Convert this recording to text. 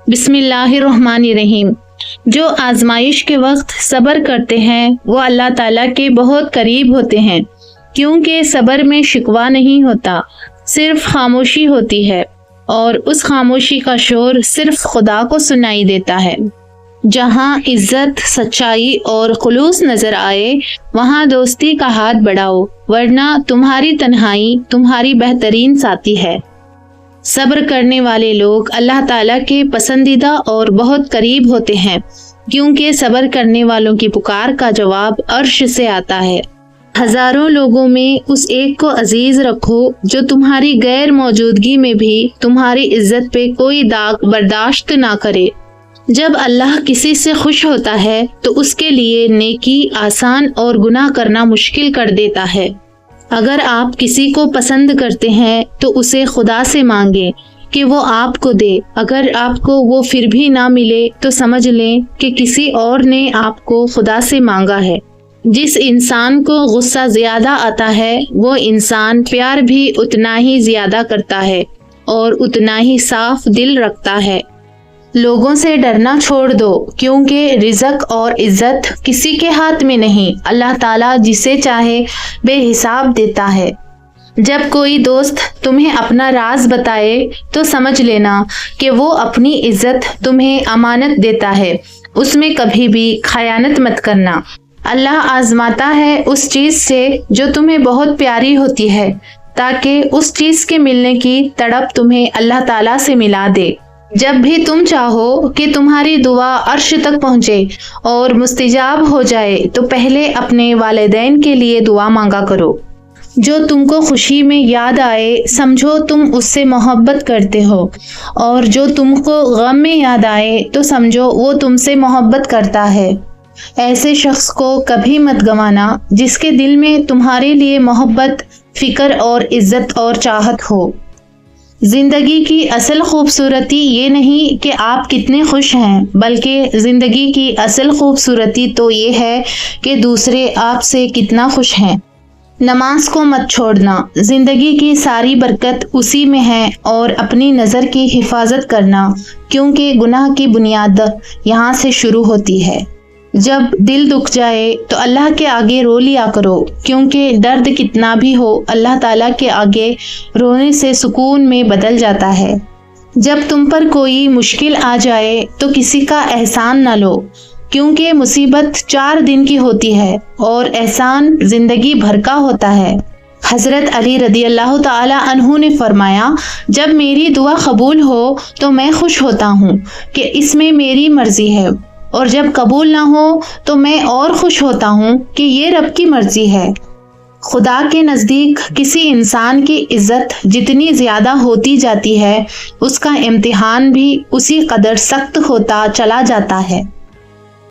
बिस्मिल्लाहिर्रहमानिर्रहीम। जो आजमाइश के वक्त सब्र करते हैं वो अल्लाह ताला के बहुत करीब होते हैं, क्योंकि सब्र में शिकवा नहीं होता, सिर्फ खामोशी होती है और उस खामोशी का शोर सिर्फ खुदा को सुनाई देता है। जहाँ इज्जत, सच्चाई और खुलूस नजर आए वहाँ दोस्ती का हाथ बढ़ाओ, वरना तुम्हारी तन्हाई तुम्हारी बेहतरीन साथी है। सब्र करने वाले लोग अल्लाह ताला के पसंदीदा और बहुत करीब होते हैं, क्योंकि सब्र करने वालों की पुकार का जवाब अर्श से आता है। हजारों लोगों में उस एक को अजीज रखो जो तुम्हारी गैर मौजूदगी में भी तुम्हारी इज्जत पे कोई दाग बर्दाश्त ना करे। जब अल्लाह किसी से खुश होता है तो उसके लिए नेकी आसान और गुनाह करना मुश्किल कर देता है। अगर आप किसी को पसंद करते हैं तो उसे खुदा से मांगे कि वो आपको दे। अगर आपको वो फिर भी ना मिले तो समझ लें कि किसी और ने आपको खुदा से मांगा है। जिस इंसान को गुस्सा ज्यादा आता है वो इंसान प्यार भी उतना ही ज्यादा करता है और उतना ही साफ दिल रखता है। लोगों से डरना छोड़ दो, क्योंकि रिज़्क और इज्जत किसी के हाथ में नहीं, अल्लाह ताला जिसे चाहे बेहिसाब देता है। जब कोई दोस्त तुम्हें अपना राज बताए तो समझ लेना कि वो अपनी इज्जत तुम्हें अमानत देता है, उसमें कभी भी खयानत मत करना। अल्लाह आजमाता है उस चीज़ से जो तुम्हें बहुत प्यारी होती है, ताकि उस चीज़ के मिलने की तड़प तुम्हें अल्लाह ताला से मिला दे। जब भी तुम चाहो कि तुम्हारी दुआ अर्श तक पहुँचे और मुस्तजाब हो जाए तो पहले अपने वालिदैन के लिए दुआ मांगा करो। जो तुमको खुशी में याद आए समझो तुम उससे मोहब्बत करते हो, और जो तुमको गम में याद आए तो समझो वो तुमसे मोहब्बत करता है। ऐसे शख्स को कभी मत गंवाना जिसके दिल में तुम्हारे लिए मोहब्बत, फिक्र और इज्जत और चाहत हो। जिंदगी की असल खूबसूरती ये नहीं कि आप कितने खुश हैं, बल्कि जिंदगी की असल खूबसूरती तो ये है कि दूसरे आपसे कितना खुश हैं। नमाज को मत छोड़ना, जिंदगी की सारी बरकत उसी में है, और अपनी नज़र की हिफाजत करना, क्योंकि गुनाह की बुनियाद यहाँ से शुरू होती है। जब दिल दुख जाए तो अल्लाह के आगे रो लिया करो, क्योंकि दर्द कितना भी हो अल्लाह ताला के आगे रोने से सुकून में बदल जाता है। जब तुम पर कोई मुश्किल आ जाए तो किसी का एहसान न लो, क्योंकि मुसीबत 4 दिन की होती है और एहसान जिंदगी भर का होता है। हज़रत अली रदी अल्लाह ताला अन्हु ने फरमाया, जब मेरी दुआ कबूल हो तो मैं खुश होता हूँ कि इसमें मेरी मर्जी है, और जब कबूल ना हो तो मैं और खुश होता हूँ कि ये रब की मर्जी है। खुदा के नज़दीक किसी इंसान की इज्जत जितनी ज़्यादा होती जाती है उसका इम्तिहान भी उसी कदर सख्त होता चला जाता है।